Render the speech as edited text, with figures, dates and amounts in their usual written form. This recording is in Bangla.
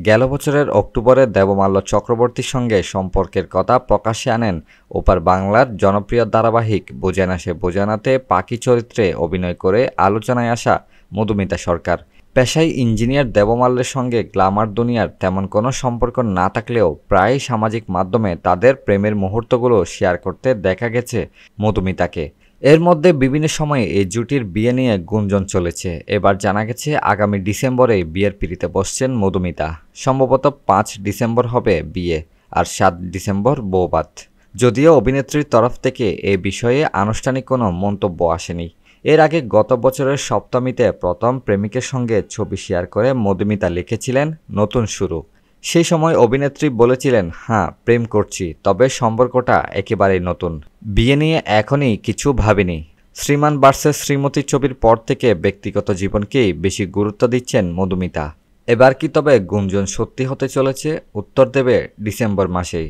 গেল বছরের অক্টোবরে দেবমাল্য চক্রবর্তীর সঙ্গে সম্পর্কের কথা প্রকাশ্যে আনেন ওপার বাংলার জনপ্রিয় ধারাবাহিক বোঝে না সে বোঝে নাতে পাখি চরিত্রে অভিনয় করে আলোচনায় আসা মধুমিতা সরকার। পেশায় ইঞ্জিনিয়ার দেবমাল্যের সঙ্গে গ্ল্যামার দুনিয়ার তেমন কোনো সম্পর্ক না থাকলেও প্রায়ই সামাজিক মাধ্যমে তাদের প্রেমের মুহূর্তগুলো শেয়ার করতে দেখা গেছে মধুমিতাকে। এর মধ্যে বিভিন্ন সময়ে এই জুটির বিয়ে নিয়ে গুঞ্জন চলেছে। এবার জানা গেছে আগামী ডিসেম্বরে বিয়ের পিঁড়িতে বসছেন মধুমিতা। সম্ভবত ৫ ডিসেম্বর হবে বিয়ে, আর ৭ ডিসেম্বর বৌভাত। যদিও অভিনেত্রীর তরফ থেকে এ বিষয়ে আনুষ্ঠানিক কোনো মন্তব্য আসেনি। এর আগে গত বছরের সপ্তমীতে প্রথম প্রেমিকের সঙ্গে ছবি শেয়ার করে মধুমিতা লিখেছিলেন নতুন শুরু। সেই সময় অভিনেত্রী বলেছিলেন, হ্যাঁ প্রেম করছি, তবে সম্পর্কটা একেবারেই নতুন। বিয়ে নিয়ে এখনই কিছু ভাবিনি। শ্রীমান ভার্সেস শ্রীমতী ছবির পর থেকে ব্যক্তিগত জীবনকেই বেশি গুরুত্ব দিচ্ছেন মধুমিতা। এবার কি তবে গুঞ্জন সত্যি হতে চলেছে? উত্তর দেবে ডিসেম্বর মাসেই।